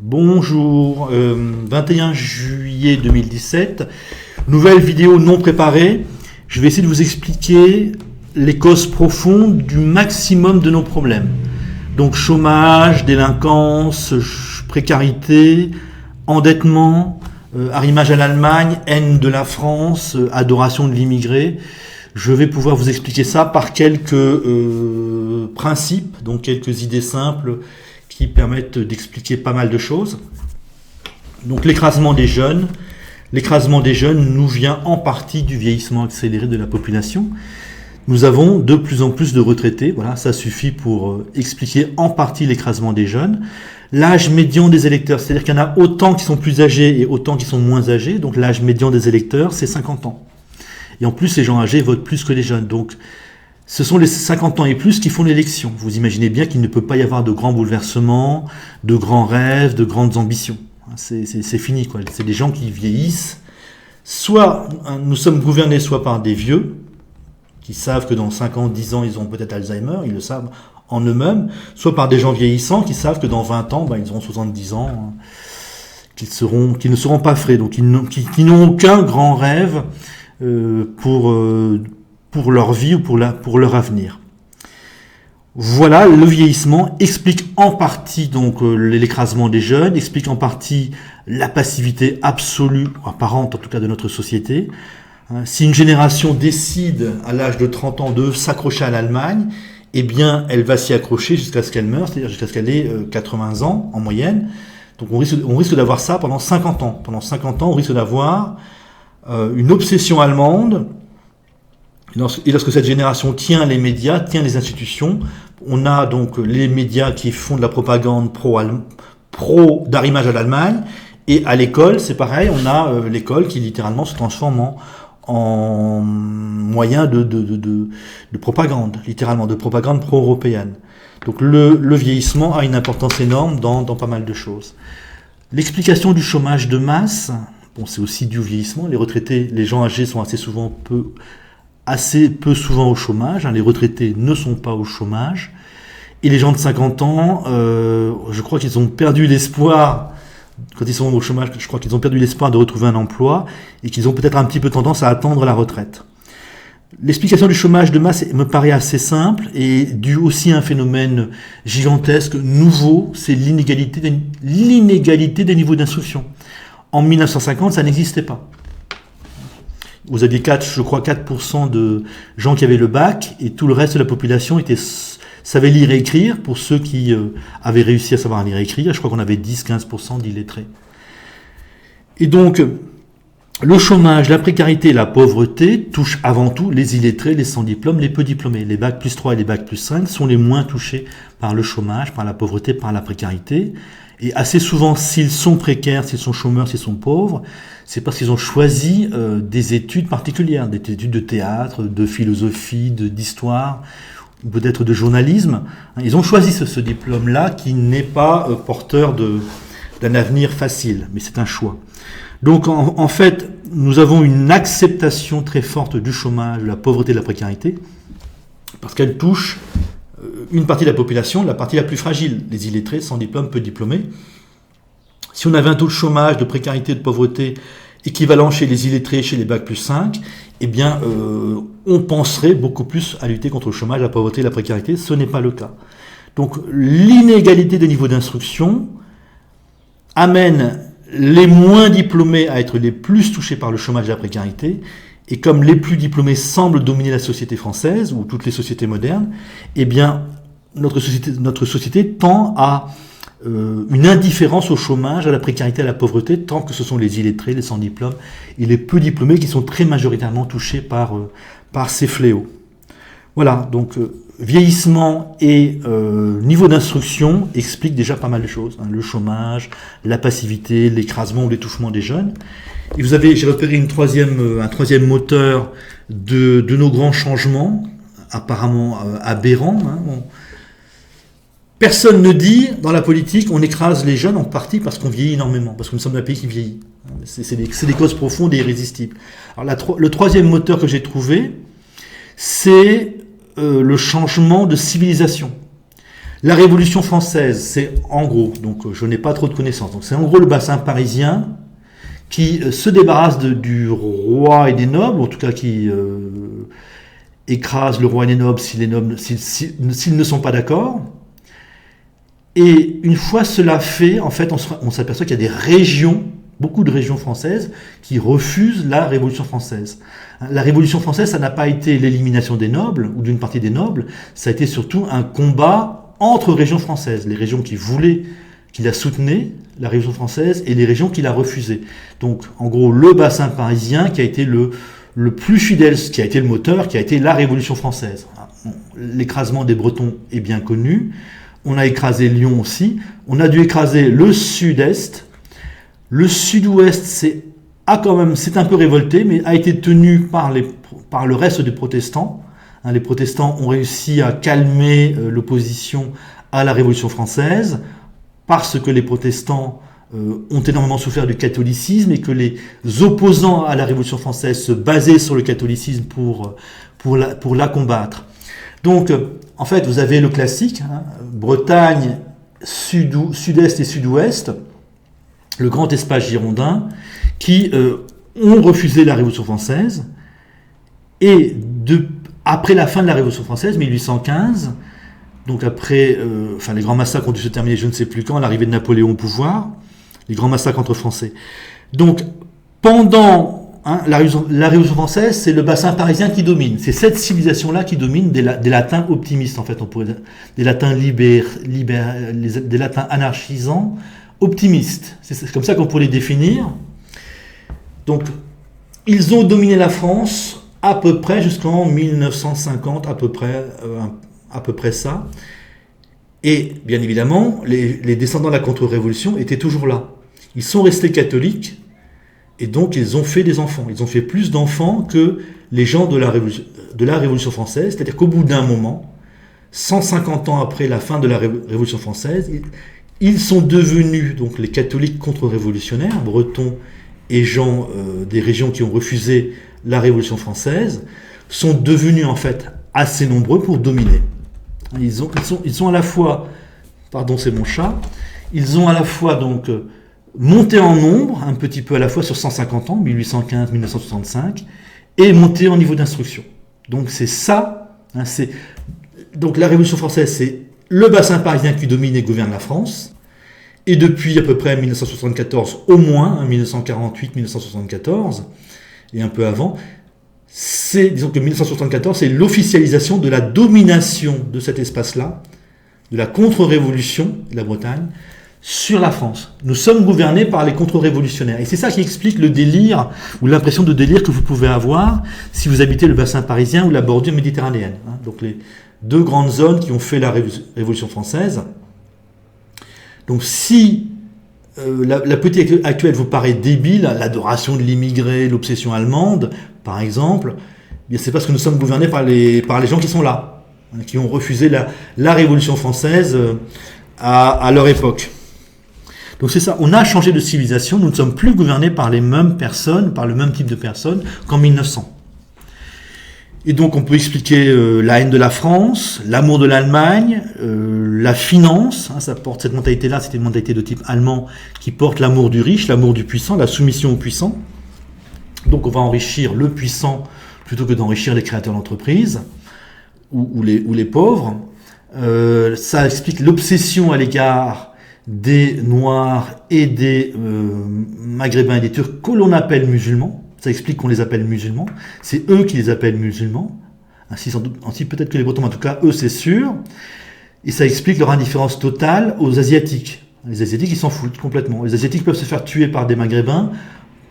Bonjour, 21 juillet 2017, nouvelle vidéo non préparée. Je vais essayer de vous expliquer les causes profondes du maximum de nos problèmes. Donc chômage, délinquance, précarité, endettement, arrimage à l'Allemagne, haine de la France, adoration de l'immigré. Je vais pouvoir vous expliquer ça par quelques principes, donc quelques idées simples qui permettent d'expliquer pas mal de choses. Donc l'écrasement des jeunes nous vient en partie du vieillissement accéléré de la population. Nous avons de plus en plus de retraités, voilà, ça suffit pour expliquer en partie l'écrasement des jeunes. L'âge médian des électeurs, c'est-à-dire qu'il y en a autant qui sont plus âgés et autant qui sont moins âgés, donc l'âge médian des électeurs, c'est 50 ans. Et en plus, les gens âgés votent plus que les jeunes, donc ce sont les 50 ans et plus qui font l'élection. Vous imaginez bien qu'il ne peut pas y avoir de grands bouleversements, de grands rêves, de grandes ambitions. C'est fini, quoi. C'est des gens qui vieillissent. Soit nous sommes gouvernés soit par des vieux, qui savent que dans 5 ans, 10 ans, ils ont peut-être Alzheimer, ils le savent en eux-mêmes, soit par des gens vieillissants qui savent que dans 20 ans, ils auront 70 ans, qu'ils ne seront pas frais, donc qui n'ont aucun grand rêve pour leur vie ou pour leur avenir. Voilà, le vieillissement explique en partie donc l'écrasement des jeunes, explique en partie la passivité absolue, apparente en tout cas de notre société. Si une génération décide à l'âge de 30 ans de s'accrocher à l'Allemagne, eh bien elle va s'y accrocher jusqu'à ce qu'elle meure, c'est-à-dire jusqu'à ce qu'elle ait 80 ans en moyenne. Donc on risque d'avoir ça pendant 50 ans. Pendant 50 ans, on risque d'avoir une obsession allemande. Et lorsque cette génération tient les médias, tient les institutions, on a donc les médias qui font de la propagande pro d'arrimage à l'Allemagne, et à l'école, c'est pareil, on a l'école qui littéralement se transforme en moyen de propagande, littéralement, de propagande pro-européenne. Donc le vieillissement a une importance énorme dans pas mal de choses. L'explication du chômage de masse, bon, c'est aussi dû au vieillissement. Les retraités, les gens âgés sont assez peu souvent au chômage. Les retraités ne sont pas au chômage. Et les gens de 50 ans, je crois qu'ils ont perdu l'espoir, quand ils sont au chômage, je crois qu'ils ont perdu l'espoir de retrouver un emploi et qu'ils ont peut-être un petit peu tendance à attendre la retraite. L'explication du chômage de masse me paraît assez simple et due aussi à un phénomène gigantesque, nouveau, c'est l'inégalité des niveaux d'instruction. En 1950, ça n'existait pas. Vous aviez 4% de gens qui avaient le bac et tout le reste de la population savait lire et écrire. Pour ceux qui avaient réussi à savoir lire et écrire, je crois qu'on avait 10-15% d'illettrés. Et donc, le chômage, la précarité et la pauvreté touchent avant tout les illettrés, les sans diplôme, les peu diplômés. Les bacs plus 3 et les bacs plus 5 sont les moins touchés par le chômage, par la pauvreté, par la précarité. Et assez souvent, s'ils sont précaires, s'ils sont chômeurs, s'ils sont pauvres, c'est parce qu'ils ont choisi des études particulières, des études de théâtre, de philosophie, d'histoire, ou peut-être de journalisme. Ils ont choisi ce diplôme-là qui n'est pas porteur d'un avenir facile, mais c'est un choix. Donc en fait, nous avons une acceptation très forte du chômage, de la pauvreté, de la précarité, parce qu'elle touche une partie de la population, la partie la plus fragile, les illettrés, sans diplôme, peu diplômés. Si on avait un taux de chômage, de précarité, de pauvreté équivalent chez les illettrés, chez les bacs plus 5, eh bien, on penserait beaucoup plus à lutter contre le chômage, la pauvreté, la précarité. Ce n'est pas le cas. Donc, l'inégalité des niveaux d'instruction amène les moins diplômés à être les plus touchés par le chômage et la précarité. Et comme les plus diplômés semblent dominer la société française, ou toutes les sociétés modernes, eh bien, notre société tend à une indifférence au chômage, à la précarité, à la pauvreté, tant que ce sont les illettrés, les sans diplôme et les peu diplômés qui sont très majoritairement touchés par ces fléaux. Voilà, donc vieillissement et niveau d'instruction expliquent déjà pas mal de choses. Le chômage, la passivité, l'écrasement ou l'étouffement des jeunes. Et j'ai repéré un troisième moteur de nos grands changements, apparemment aberrants. Personne ne dit, dans la politique, on écrase les jeunes en partie parce qu'on vieillit énormément, parce que nous sommes un pays qui vieillit. C'est des causes profondes et irrésistibles. Alors le troisième moteur que j'ai trouvé, c'est le changement de civilisation. La Révolution française, c'est en gros, donc je n'ai pas trop de connaissances, donc c'est en gros le bassin parisien qui se débarrasse du roi et des nobles, en tout cas qui écrase le roi et les nobles s'ils ne sont pas d'accord. Et une fois cela fait, en fait, on s'aperçoit qu'il y a des régions, beaucoup de régions françaises, qui refusent la Révolution française. La Révolution française, ça n'a pas été l'élimination des nobles, ou d'une partie des nobles, ça a été surtout un combat entre régions françaises. Les régions qui la soutenaient, la Révolution française, et les régions qui la refusaient. Donc, en gros, le bassin parisien qui a été le plus fidèle, qui a été le moteur, qui a été la Révolution française. L'écrasement des Bretons est bien connu. On a écrasé Lyon aussi. On a dû écraser le sud-est. Le sud-ouest s'est un peu révolté, mais a été tenu par le reste des protestants. Les protestants ont réussi à calmer l'opposition à la Révolution française, parce que les protestants ont énormément souffert du catholicisme et que les opposants à la Révolution française se basaient sur le catholicisme pour la combattre. Donc, en fait, vous avez le classique, Bretagne, sud-est et sud-ouest, le grand espace girondin, qui ont refusé la Révolution française. Et après la fin de la Révolution française, 1815, donc après, les grands massacres ont dû se terminer je ne sais plus quand, l'arrivée de Napoléon au pouvoir, les grands massacres entre Français. Donc, pendant la Révolution française, c'est le bassin parisien qui domine. C'est cette civilisation-là qui domine des latins optimistes, en fait, on pourrait dire, des latins des latins anarchisants, optimistes. C'est comme ça qu'on pourrait les définir. Donc, ils ont dominé la France à peu près jusqu'en 1950, à peu près ça. Et bien évidemment, les descendants de la contre-révolution étaient toujours là. Ils sont restés catholiques et donc ils ont fait des enfants. Ils ont fait plus d'enfants que les gens de la Révolution française. C'est-à-dire qu'au bout d'un moment, 150 ans après la fin de la Révolution française, ils sont devenus donc les catholiques contre-révolutionnaires, bretons et gens des régions qui ont refusé la Révolution française, sont devenus en fait assez nombreux pour dominer. Ils sont à la fois, pardon c'est mon chat, ils ont à la fois donc monté en nombre, un petit peu à la fois sur 150 ans, 1815-1965, et monté en niveau d'instruction. Donc c'est ça, donc la Révolution française, c'est le bassin parisien qui domine et gouverne la France, et depuis à peu près 1974 au moins, 1948-1974, et un peu avant, disons que 1974, c'est l'officialisation de la domination de cet espace-là, de la contre-révolution de la Bretagne, sur la France. Nous sommes gouvernés par les contre-révolutionnaires. Et c'est ça qui explique le délire, ou l'impression de délire que vous pouvez avoir si vous habitez le bassin parisien ou la bordure méditerranéenne. Donc les deux grandes zones qui ont fait la Révolution française. Donc si la politique actuelle vous paraît débile, l'adoration de l'immigré, l'obsession allemande, par exemple, c'est parce que nous sommes gouvernés par les gens qui sont là, qui ont refusé la Révolution française à leur époque. Donc c'est ça, on a changé de civilisation, nous ne sommes plus gouvernés par les mêmes personnes, par le même type de personnes qu'en 1900. Et donc on peut expliquer la haine de la France, l'amour de l'Allemagne, la finance, ça porte cette mentalité-là, c'était une mentalité de type allemand qui porte l'amour du riche, l'amour du puissant, la soumission au puissant. Donc on va enrichir le puissant plutôt que d'enrichir les créateurs d'entreprises ou les pauvres. Ça explique l'obsession à l'égard des Noirs et des Maghrébins et des Turcs que l'on appelle musulmans. Ça explique qu'on les appelle musulmans. C'est eux qui les appellent musulmans. Ainsi peut-être que les Bretons, en tout cas, eux, c'est sûr. Et ça explique leur indifférence totale aux Asiatiques. Les Asiatiques, ils s'en foutent complètement. Les Asiatiques peuvent se faire tuer par des Maghrébins.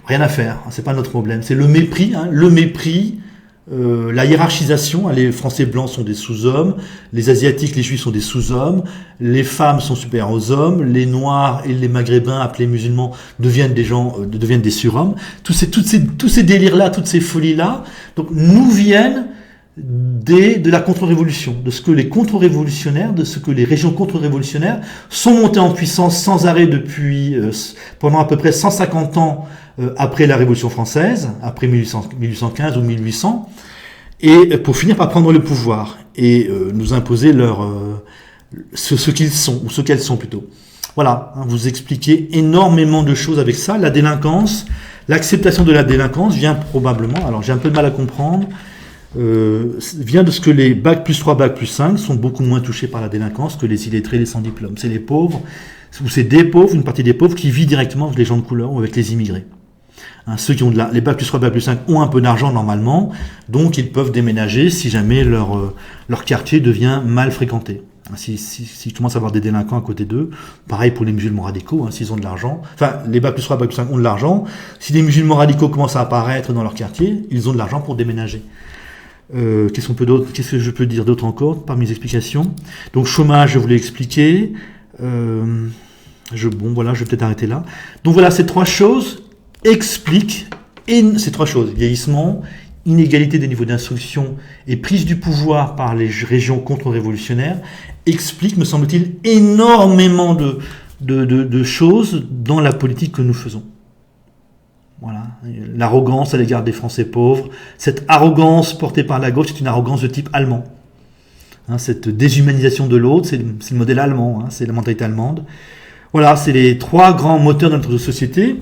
Rien à faire. C'est pas notre problème. C'est le mépris, la hiérarchisation. Les Français blancs sont des sous-hommes. Les Asiatiques, les Juifs sont des sous-hommes. Les femmes sont supérieures aux hommes. Les Noirs et les Maghrébins, appelés musulmans, deviennent des surhommes. Tous ces délires-là, toutes ces folies-là, donc, nous viennent de la contre-révolution, de ce que les contre-révolutionnaires, de ce que les régions contre-révolutionnaires sont montées en puissance sans arrêt pendant à peu près 150 ans après la Révolution française, après 1815 ou 1800, et pour finir par prendre le pouvoir et nous imposer ce qu'ils sont, ou ce qu'elles sont plutôt. Voilà, vous expliquez énormément de choses avec ça. La délinquance, l'acceptation de la délinquance vient probablement, alors j'ai un peu de mal à comprendre, vient de ce que les bac plus 3, bac plus 5 sont beaucoup moins touchés par la délinquance que les illettrés, les sans diplôme. C'est les pauvres, ou c'est des pauvres, une partie des pauvres qui vit directement avec les gens de couleur ou avec les immigrés. Ceux qui ont les bac plus 3, bac plus 5 ont un peu d'argent normalement, donc ils peuvent déménager si jamais leur quartier devient mal fréquenté. S'ils commencent à avoir des délinquants à côté d'eux, pareil pour les musulmans radicaux, s'ils ont de l'argent, enfin les bac plus 3, bac plus 5 ont de l'argent, si les musulmans radicaux commencent à apparaître dans leur quartier, ils ont de l'argent pour déménager. Qu'est-ce que je peux dire d'autre encore par mes explications? Donc chômage, je vous l'ai expliqué. Je vais peut-être arrêter là. Donc voilà, ces trois choses expliquent ces trois choses: vieillissement, inégalité des niveaux d'instruction et prise du pouvoir par les régions contre-révolutionnaires, expliquent, me semble-t-il, énormément de choses dans la politique que nous faisons. Voilà, l'arrogance à l'égard des Français pauvres, cette arrogance portée par la gauche, c'est une arrogance de type allemand. Cette déshumanisation de l'autre, c'est le modèle allemand, c'est la mentalité allemande. Voilà, c'est les trois grands moteurs de notre société.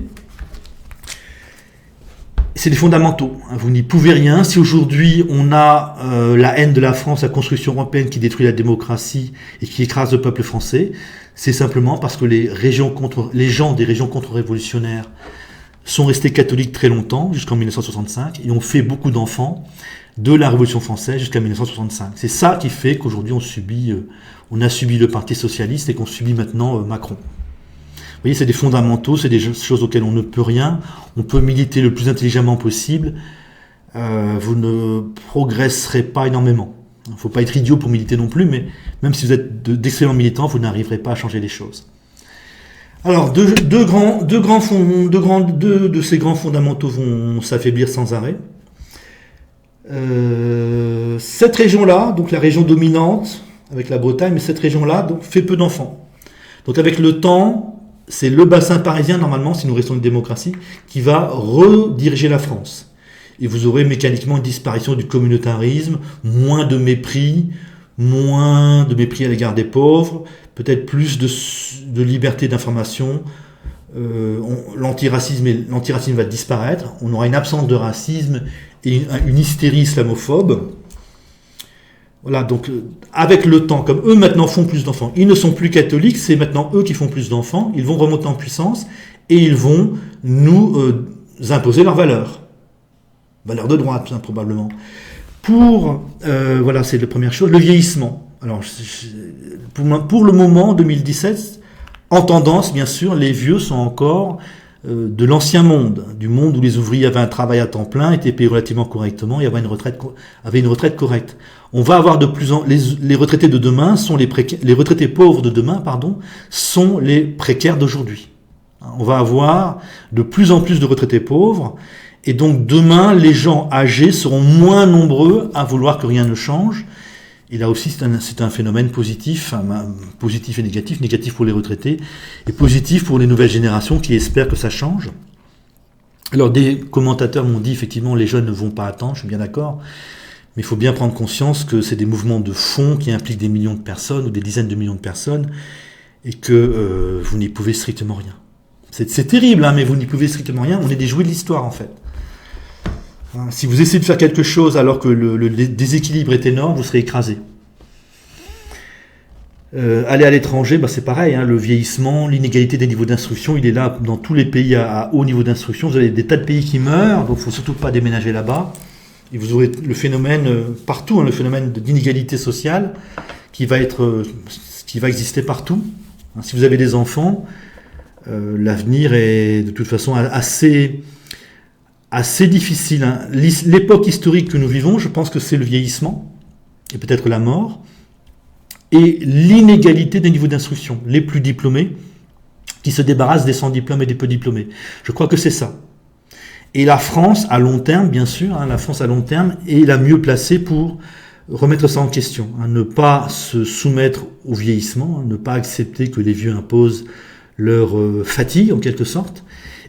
C'est des fondamentaux. Vous n'y pouvez rien. Si aujourd'hui on a la haine de la France, la construction européenne qui détruit la démocratie et qui écrase le peuple français, c'est simplement parce que les gens des régions contre-révolutionnaires sont restés catholiques très longtemps, jusqu'en 1965, et ont fait beaucoup d'enfants de la Révolution française jusqu'à 1965. C'est ça qui fait qu'aujourd'hui on a subi le Parti socialiste et qu'on subit maintenant Macron. Vous voyez, c'est des fondamentaux, c'est des choses auxquelles on ne peut rien. On peut militer le plus intelligemment possible. Vous ne progresserez pas énormément. Il ne faut pas être idiot pour militer non plus, mais même si vous êtes d'excellents militants, vous n'arriverez pas à changer les choses. Alors, deux de ces grands fondamentaux vont s'affaiblir sans arrêt. Cette région-là, donc la région dominante avec la Bretagne, mais cette région-là donc, fait peu d'enfants. Donc avec le temps, c'est le bassin parisien, normalement, si nous restons une démocratie, qui va rediriger la France. Et vous aurez mécaniquement une disparition du communautarisme, moins de mépris à l'égard des pauvres, peut-être plus de liberté d'information. L'antiracisme va disparaître. On aura une absence de racisme et une hystérie islamophobe. Voilà, donc avec le temps, comme eux maintenant font plus d'enfants, ils ne sont plus catholiques, c'est maintenant eux qui font plus d'enfants, ils vont remonter en puissance et ils vont nous imposer leurs valeurs de droite, probablement. Voilà, c'est la première chose. Le vieillissement. Alors, pour le moment, 2017, en tendance, bien sûr, les vieux sont encore de l'ancien monde, du monde où les ouvriers avaient un travail à temps plein, étaient payés relativement correctement et avaient une retraite correcte. On va avoir les retraités de demain sont les retraités pauvres de demain, sont les précaires d'aujourd'hui. On va avoir de plus en plus de retraités pauvres. Et donc demain, les gens âgés seront moins nombreux à vouloir que rien ne change. Et là aussi, c'est un phénomène positif, positif et négatif pour les retraités, et positif pour les nouvelles générations qui espèrent que ça change. Alors des commentateurs m'ont dit, effectivement, les jeunes ne vont pas attendre, je suis bien d'accord, mais il faut bien prendre conscience que c'est des mouvements de fond qui impliquent des millions de personnes, ou des dizaines de millions de personnes, et que vous n'y pouvez strictement rien. C'est terrible, mais vous n'y pouvez strictement rien, on est des jouets de l'histoire, en fait. Si vous essayez de faire quelque chose alors que le déséquilibre est énorme, vous serez écrasé. Aller à l'étranger, c'est pareil, le vieillissement, l'inégalité des niveaux d'instruction, il est là dans tous les pays à haut niveau d'instruction. Vous avez des tas de pays qui meurent, donc il ne faut surtout pas déménager là-bas. Et vous aurez le phénomène partout, le phénomène d'inégalité sociale qui va exister partout. Si vous avez des enfants, l'avenir est de toute façon assez difficile. L'époque historique que nous vivons, je pense que c'est le vieillissement, et peut-être la mort, et l'inégalité des niveaux d'instruction. Les plus diplômés qui se débarrassent des sans diplômes et des peu diplômés. Je crois que c'est ça. Et la France, à long terme, bien sûr, la France à long terme est la mieux placée pour remettre ça en question. Ne pas se soumettre au vieillissement, ne pas accepter que les vieux imposent leur fatigue, en quelque sorte,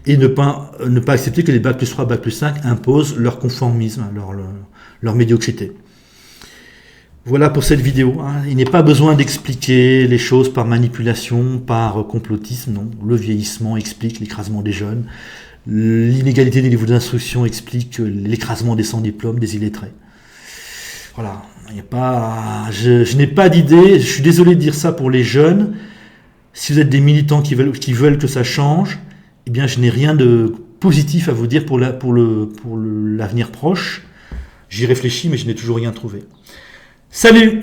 et ne pas accepter que les bac plus 3, bac plus 5 imposent leur conformisme, leur médiocrité. Voilà pour cette vidéo, hein. Il n'est pas besoin d'expliquer les choses par manipulation, par complotisme, non. Le vieillissement explique l'écrasement des jeunes. L'inégalité des niveaux d'instruction explique l'écrasement des sans-diplômes, des illettrés. Voilà, il n'y a pas, je n'ai pas d'idée, je suis désolé de dire ça pour les jeunes. Si vous êtes des militants qui veulent que ça change, eh bien je n'ai rien de positif à vous dire pour l'avenir proche. J'y réfléchis, mais je n'ai toujours rien trouvé. Salut!